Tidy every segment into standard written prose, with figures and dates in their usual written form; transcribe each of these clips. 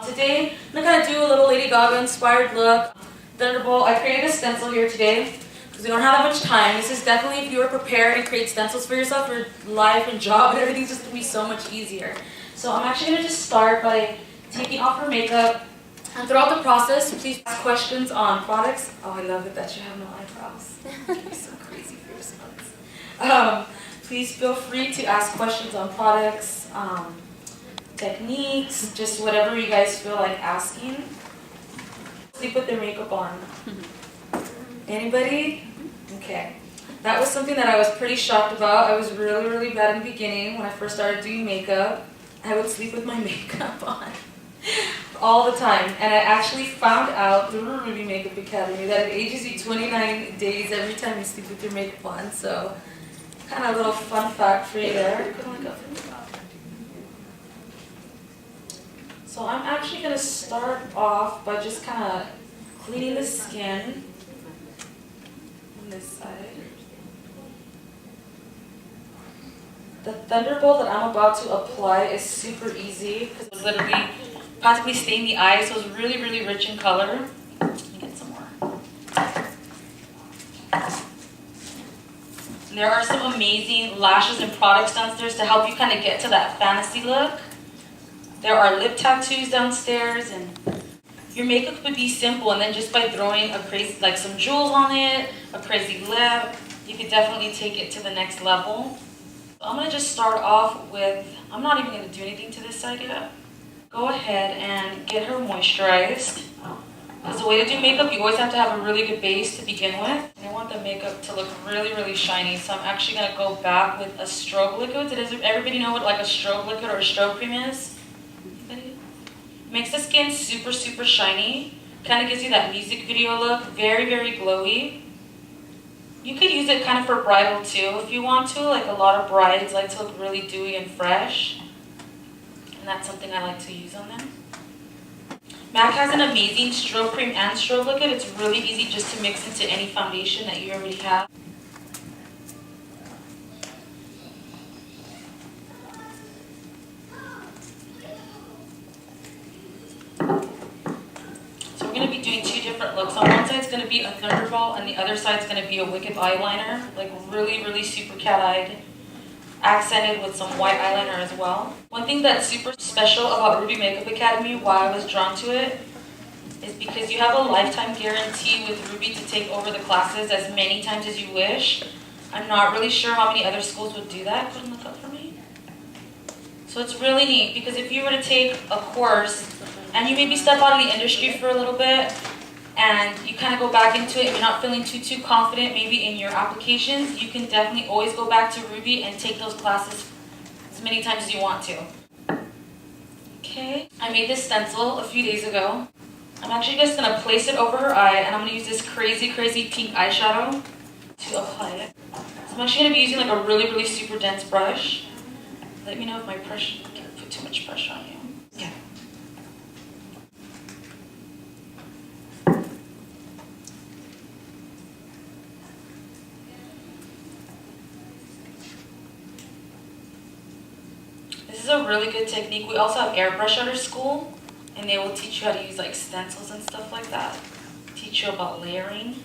Today, I'm gonna do a little Lady Gaga inspired look. Thunderbolt. I created a stencil here today because we don't have that much time. This is definitely if you were prepared and create stencils for yourself, your life and job and everything's just gonna be so much easier. So I'm actually gonna just start by taking off her makeup. And throughout the process, please ask questions on products. Oh, I love it that you have no eyebrows. You're so crazy for your smuts. Please feel free to ask questions on products, techniques, just whatever you guys feel like asking. Sleep with their makeup on. Anybody? Okay. That was something that I was pretty shocked about. I was really bad in the beginning when I first started doing makeup. I would sleep with my makeup on all the time. And I actually found out through Ruby Makeup Academy that it ages you 29 days every time you sleep with your makeup on. So, kind of a little fun fact for you there. So I'm actually going to start off by just kind of cleaning the skin on this side. The Thunderbolt that I'm about to apply is super easy because it's literally practically staying the eye, so it's really rich in color. Let me get some more. There are some amazing lashes and products downstairs to help you kind of get to that fantasy look. There are lip tattoos downstairs, and your makeup would be simple, and then just by throwing a crazy, like some jewels on it, a crazy lip, you could definitely take it to the next level. So I'm gonna just start off with, I'm not even gonna do anything to this side yet. Go ahead and get her moisturized. Because the way to do makeup, you always have to have a really good base to begin with. And I want the makeup to look really shiny, so I'm actually gonna go back with a strobe liquid. Does everybody know what like a strobe liquid or a strobe cream is? Makes the skin super shiny. Kind of gives you that music video look. Very glowy. You could use it kind of for bridal too if you want to. Like a lot of brides like to look really dewy and fresh. And that's something I like to use on them. MAC has an amazing strobe cream and strobe liquid. It's really easy just to mix into any foundation that you already have. We're going to be doing two different looks. On one side is going to be a Thunderbolt, and the other side is going to be a Wicked eyeliner, like really super cat-eyed, accented with some white eyeliner as well. One thing that's super special about Ruby Makeup Academy, why I was drawn to it, is because you have a lifetime guarantee with Ruby to take over the classes as many times as you wish. I'm not really sure how many other schools would do that. Couldn't look up for me. So it's really neat, because if you were to take a course and you maybe step out of the industry for a little bit and you kind of go back into it and you're not feeling too confident maybe in your applications, you can definitely always go back to Ruby and take those classes as many times as you want to. Okay, I made this stencil a few days ago. I'm actually just going to place it over her eye, and I'm going to use this crazy pink eyeshadow to apply it. So I'm actually going to be using like a really super dense brush. Let me know if my brush can put too much pressure on you. Yeah. This is a really good technique. We also have airbrush at our school, and they will teach you how to use like stencils and stuff like that. Teach you about layering.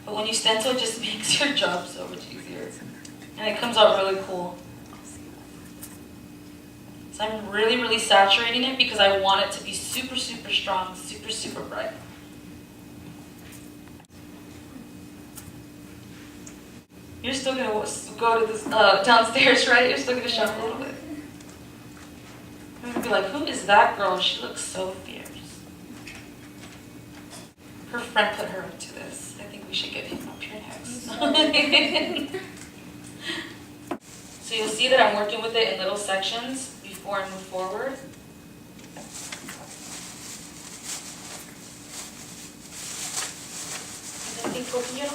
But when you stencil, it just makes your job so much easier. And it comes out really cool. So I'm really saturating it because I want it to be super strong, super bright. You're still going to go to this downstairs, right? You're still going to shop a little bit. I'm going to be like, who is that girl? She looks so fierce. Her friend put her into this. I think we should get him up here next. So you'll see that I'm working with it in little sections before I move forward. Is anything poking you?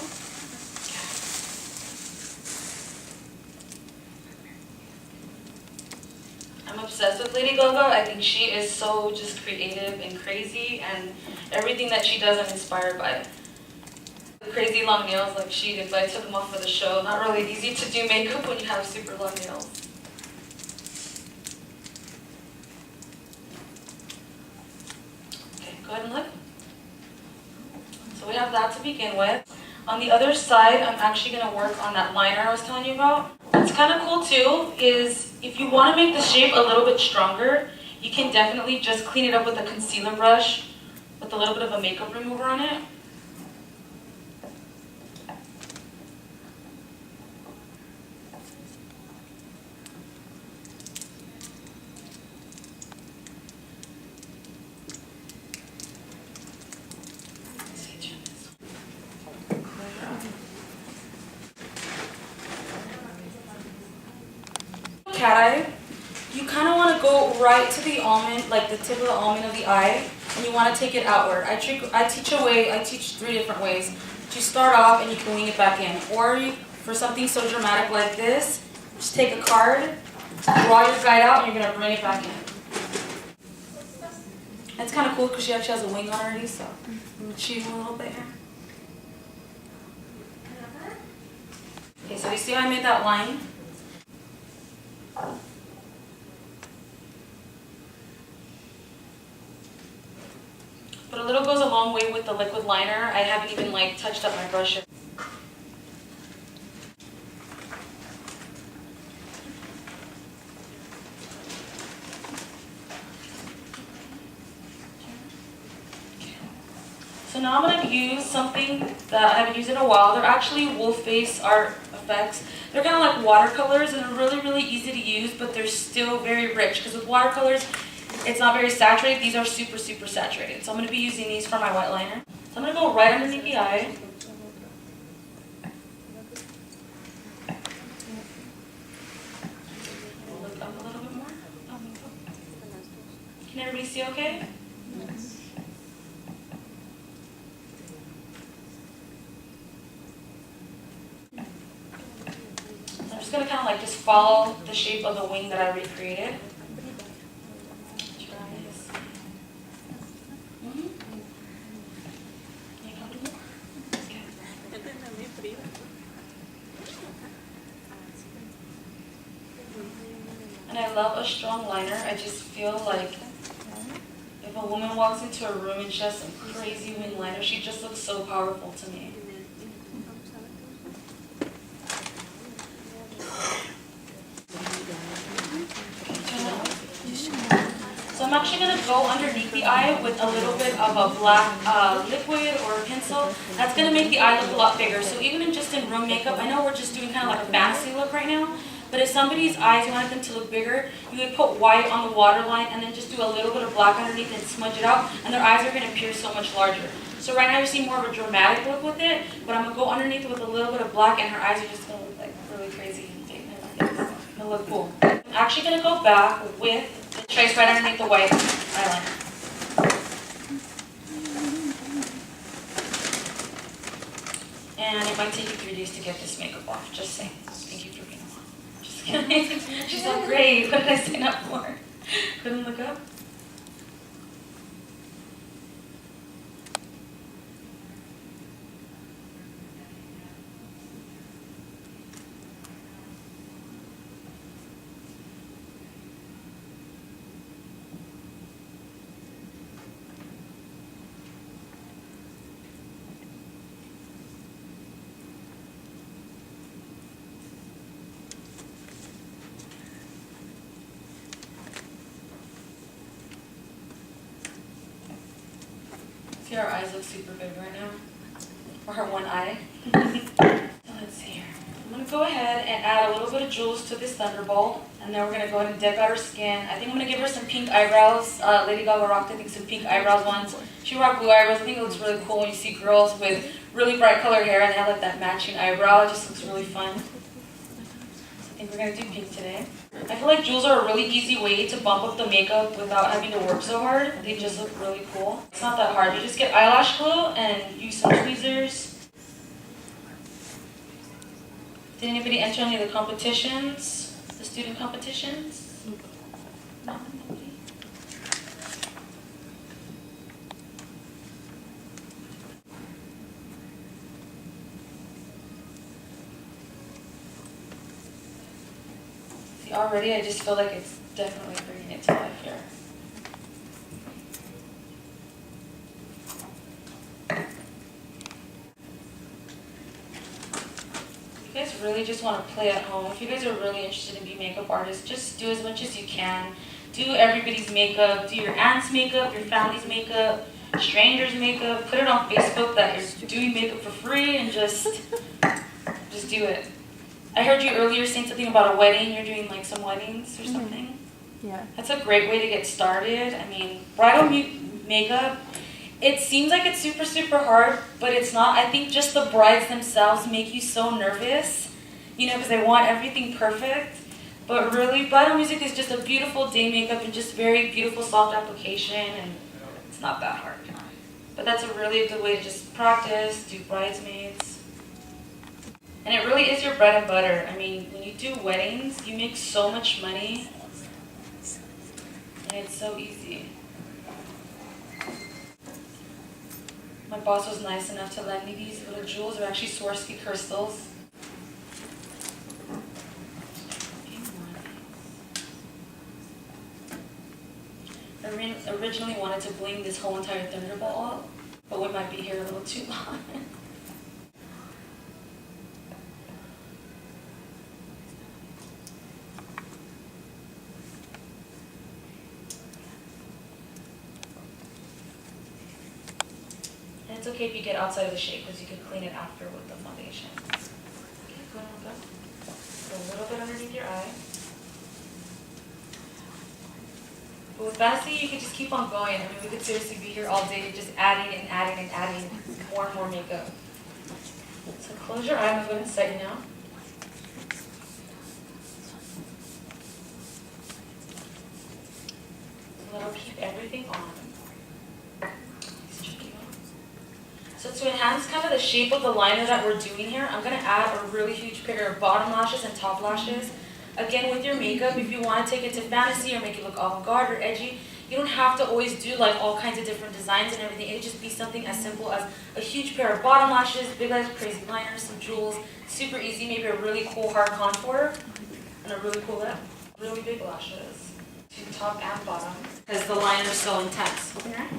I'm obsessed with Lady Gaga. I think she is so just creative and crazy, and everything that she does I'm inspired by. The crazy long nails like she did, but I took them off for the show. Not really easy to do makeup when you have super long nails. Go ahead and look. So we have that to begin with. On the other side, I'm actually going to work on that liner I was telling you about. What's kind of cool too is if you want to make the shape a little bit stronger, you can definitely just clean it up with a concealer brush with a little bit of a makeup remover on it. Cat eye, you kind of want to go right to the almond, like the tip of the almond of the eye, and you want to take it outward. I teach 3 different ways. You start off and you can wing it back in. Or for something so dramatic like this, just take a card, draw your guide out, and you're going to bring it back in. It's kind of cool because she actually has a wing already, so I'm cheating a little bit here. Okay, so you see how I made that line? But a little goes a long way with the liquid liner. I haven't even touched up my brush yet. So now I'm going to use something that I haven't used in a while. They're actually wolf face art effects. They're kind of like watercolors and they're really, really easy to use, but they're still very rich because with watercolors, it's not very saturated. These are super, super saturated. So I'm going to be using these for my white liner. So I'm going to go right underneath the eye. Look up a little bit more. Can everybody see okay? I'm just going to kind of just follow the shape of the wing that I recreated. And I love a strong liner. I just feel like if a woman walks into a room and she has some crazy wing liner, she just looks so powerful to me. So I'm actually going to go underneath the eye with a little bit of a black liquid or a pencil. That's going to make the eye look a lot bigger. So even just in room makeup, I know we're just doing kind of like a fantasy look right now, but if somebody's eyes, you want them to look bigger, you would put white on the waterline and then just do a little bit of black underneath and smudge it out, and their eyes are going to appear so much larger. So right now you see more of a dramatic look with it, but I'm going to go underneath it with a little bit of black and her eyes are just going to look like really crazy and big. It's going to look cool. I'm actually going to go back with the trace right underneath the white eyeliner. And it might take you 3 days to get this makeup off, just saying. Thank you for being on. Just kidding. She's so great. What did I sign up for? Couldn't look up? See, our eyes look super big right now. Or her one eye. So let's see here. I'm going to go ahead and add a little bit of jewels to this Thunderbolt. And then we're going to go ahead and deck out her skin. I think I'm going to give her some pink eyebrows. Lady Gaga rocked, I think, some pink eyebrows once. She rocked blue eyebrows. I think it looks really cool when you see girls with really bright colored hair and they have that matching eyebrow. It just looks really fun. I think we're going to do pink today. I feel like jewels are a really easy way to bump up the makeup without having to work so hard. They just look really cool. It's not that hard. You just get eyelash glue and use some tweezers. Did anybody enter any of the competitions? The student competitions? No, nobody. See, already I just feel like it's definitely bringing it to life here. really just want to play at home, if you guys are really interested in being makeup artists, just do as much as you can. Do everybody's makeup, do your aunt's makeup, your family's makeup, strangers' makeup, put it on Facebook that you're doing makeup for free and just do it. I heard you earlier saying something about a wedding, you're doing like some weddings or something. Yeah. That's a great way to get started. I mean, bridal makeup, it seems like it's super, super hard, but it's not. I think just the brides themselves make you so nervous, you know, because they want everything perfect. But really, bridal music is just a beautiful day makeup and just very beautiful soft application, and it's not that hard. But that's a really good way to just practice, do bridesmaids. And it really is your bread and butter. I mean, when you do weddings, you make so much money, and it's so easy. My boss was nice enough to lend me these little jewels. They're actually Swarovski crystals. I originally wanted to bling this whole entire Thunderbolt up, but we might be here a little too long. And it's okay if you get outside of the shape because you can clean it after with the foundation. Okay, go ahead and go. Put a little bit underneath your eye. But with fantasy, you could just keep on going. I mean, we could seriously be here all day just adding and adding and adding more and more makeup. So close your eye. I'm going to go ahead and set you now. So that'll keep everything on. So to enhance kind of the shape of the liner that we're doing here, I'm going to add a really huge pair of bottom lashes and top lashes. Again, with your makeup, if you want to take it to fantasy or make it look avant-garde or edgy, you don't have to always do like all kinds of different designs and everything. It would just be something as simple as a huge pair of bottom lashes, big ass crazy liners, some jewels, super easy, maybe a really cool hard contour, and a really cool lip. Really big lashes, to top and bottom, because the liner is so intense. Open your eye.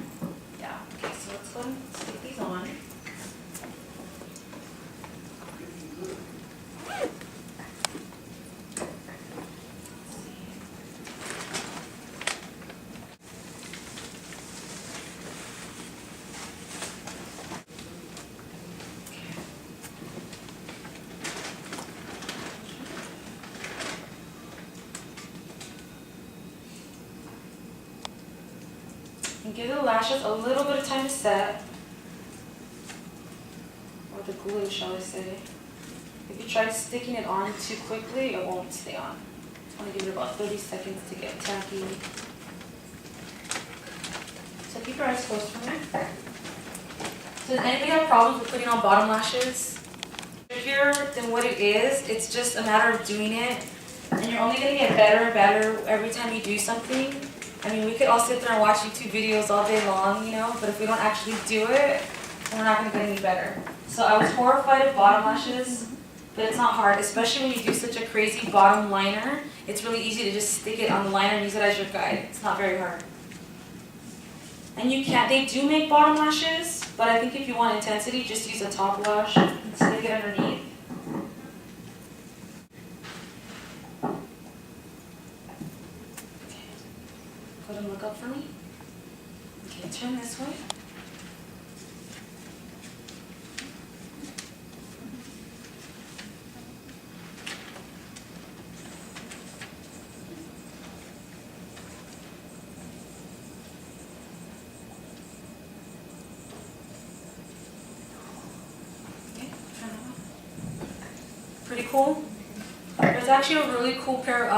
Yeah, okay, so let's go and stick these on. And give the lashes a little bit of time to set, or the glue, shall I say. If you try sticking it on too quickly, it won't stay on. I want to give it about 30 seconds to get tacky. So keep your eyes closed for me. So does anybody have problems with putting on bottom lashes? Trickier than what it is, it's just a matter of doing it. And you're only going to get better and better every time you do something. I mean, we could all sit there and watch YouTube videos all day long, you know, but if we don't actually do it, then we're not going to get any better. So I was horrified of bottom lashes, but it's not hard, especially when you do such a crazy bottom liner. It's really easy to just stick it on the liner and use it as your guide. It's not very hard. And you can't, they do make bottom lashes, but I think if you want intensity, just use a top lash and stick it underneath. Go ahead and look up for me. Okay, turn this way. Okay, turn it on. Pretty cool. There's actually a really cool pair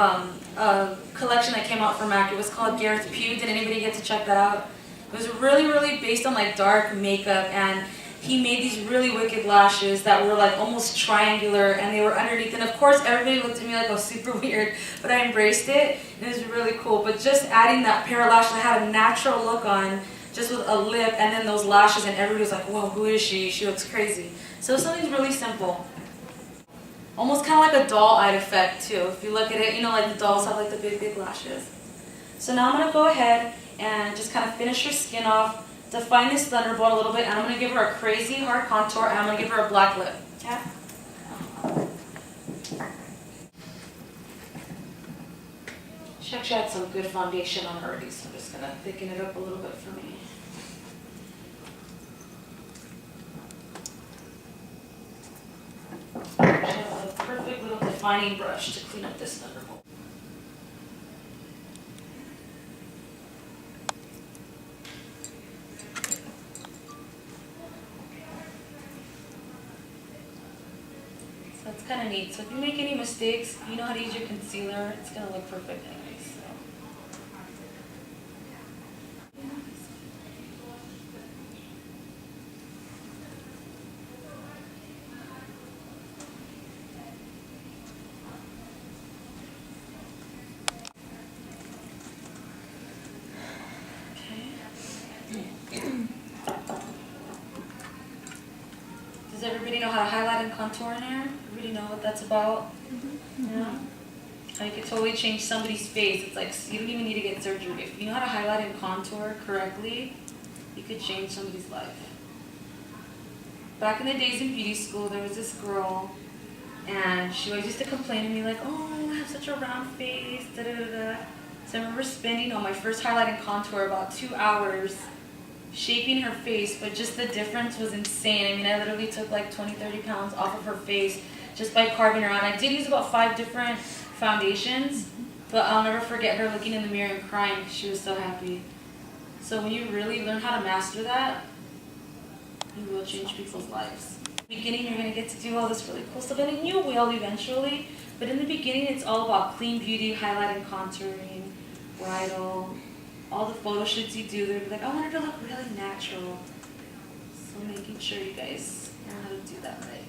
collection that came out from MAC. It was called Gareth Pugh. Did anybody get to check that out? It was really, really based on like dark makeup, and he made these really wicked lashes that were like almost triangular, and they were underneath. And of course, everybody looked at me like I was super weird, but I embraced it, and it was really cool. But just adding that pair of lashes that had a natural look on, just with a lip, and then those lashes, and everybody was like, whoa, who is she? She looks crazy. So something's really simple. Almost kind of like a doll-eyed effect too. If you look at it, you know, like the dolls have like the big, big lashes. So now I'm going to go ahead and just kind of finish her skin off, define this Thunderbolt a little bit, and I'm going to give her a crazy hard contour, and I'm going to give her a black lip. Okay? she had some good foundation on already, so I'm just gonna thicken it up a little bit for me. She has a perfect little defining brush to clean up this Thunderbolt. So that's kind of neat. So if you make any mistakes, you know how to use your concealer, it's gonna look perfect anyways. So. Does everybody know how to highlight and contour in here? Everybody know what that's about? Mm-hmm. Yeah. How you could totally change somebody's face. It's like you don't even need to get surgery. If you know how to highlight and contour correctly, you could change somebody's life. Back in the days in beauty school, there was this girl, and she always used to complain to me like, "Oh, I have such a round face." Da da da da. So I remember spending on my first highlight and contour about 2 hours shaping her face, but just the difference was insane. I mean, I literally took like 20, 30 pounds off of her face just by carving her out. I did use about 5 different foundations, but I'll never forget her looking in the mirror and crying because she was so happy. So when you really learn how to master that, you will change people's lives. In the beginning, you're going to get to do all this really cool stuff, and you will eventually, but in the beginning, it's all about clean beauty, highlight and contouring, bridal. All the photo shoots you do, they're like, I want her to look really natural. So making sure you guys learn how to do that right.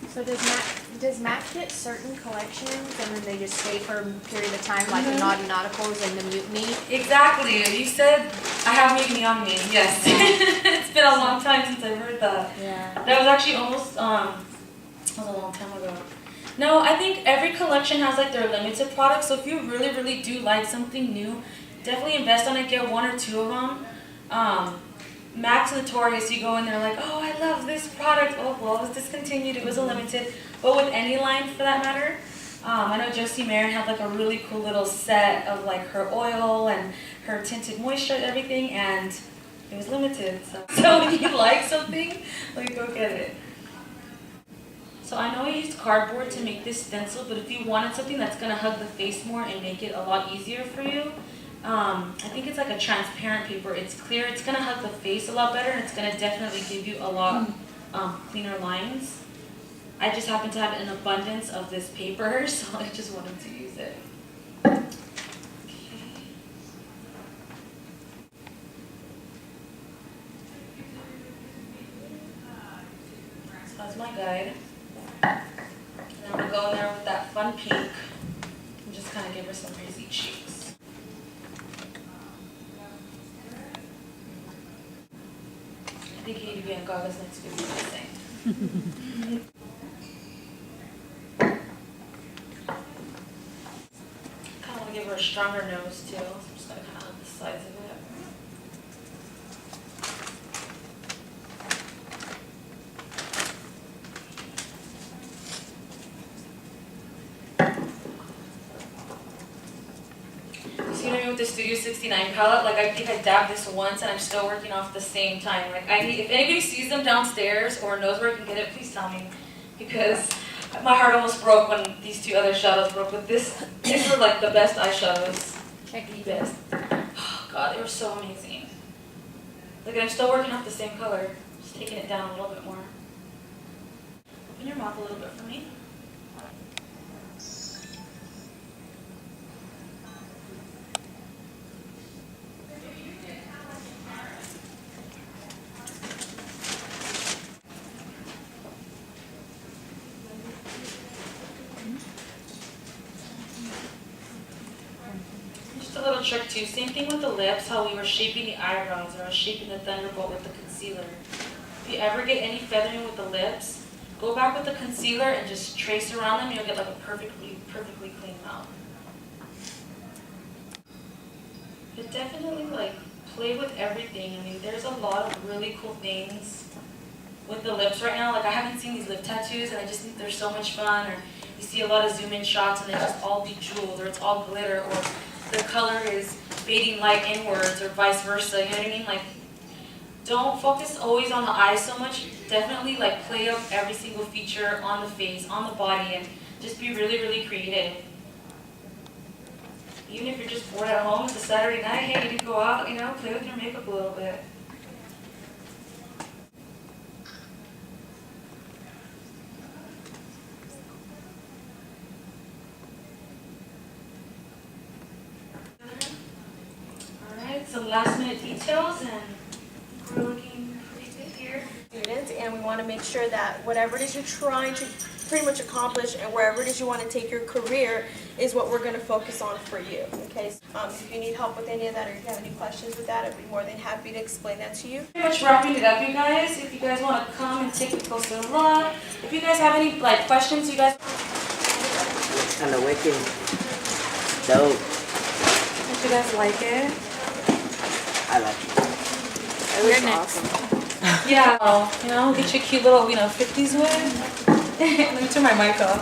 So does MAC get certain collections and then they just stay for a period of time, like the Naughty Nauticals and the Mutiny? Exactly. You said I have Mutiny on me. Yes. It's been a long time since I've heard that. Yeah. That was actually almost that was a long time ago. No, I think every collection has like their limited products. So if you really, really do like something new, definitely invest on it. Get 1 or 2 of them. Mac's notorious. You go in there like, oh, I love this product. Oh, well, it was discontinued. It was a limited. But with any line, for that matter, I know Josie Marin had like a really cool little set of like her oil and her tinted moisture and everything, and it was limited. So if you like something, like go get it. So I know I used cardboard to make this stencil, but if you wanted something that's going to hug the face more and make it a lot easier for you, I think it's like a transparent paper. It's clear, it's going to hug the face a lot better, and it's going to definitely give you a lot cleaner lines. I just happen to have an abundance of this paper, so I just wanted to use it. Okay. So that's my guide. And I'm going to go in there with that fun pink and just kind of give her some crazy cheeks. I think you need to be on Gaga's next video, I think. Kind of want to give her a stronger nose too, so I'm just going to kind of hug the sides of it. With the Studio 69 palette, like I think I dabbed this once and I'm still working off the same time. Like if anybody sees them downstairs or knows where I can get it, please tell me, because my heart almost broke when these 2 other shadows broke. But these were like the best eyeshadows. The best. Oh God, they were so amazing. Look, I'm still working off the same color, just taking it down a little bit more. Open your mouth a little bit for me. A little trick too. Same thing with the lips, how we were shaping the eyebrows, or I was shaping the Thunderbolt with the concealer. If you ever get any feathering with the lips, go back with the concealer and just trace around them, and you'll get like a perfectly clean mouth. But definitely like play with everything. I mean, there's a lot of really cool things with the lips right now. Like I haven't seen these lip tattoos and I just think they're so much fun. Or you see a lot of zoom in shots and they just all bejeweled, or it's all glitter, or the color is fading light inwards, or vice versa. You know what I mean? Like, don't focus always on the eyes so much. Definitely like play up every single feature on the face, on the body, and just be really, really creative. Even if you're just bored at home, it's a Saturday night, hey, you didn't go out, you know, play with your makeup a little bit. Alright, some last minute details, and we're looking pretty good here. Students, and we want to make sure that whatever it is you're trying to pretty much accomplish and wherever it is you want to take your career is what we're going to focus on for you. Okay, if you need help with any of that or if you have any questions with that, I'd be more than happy to explain that to you. Pretty much wrapping it up, you guys. If you guys want to come and take a closer look, if you guys have any like questions, you guys. Looks kind of wicked. Dope. If you guys like it. I like it. It looks awesome. Yeah, you know, get your cute little, 50s wig. Let me turn my mic off.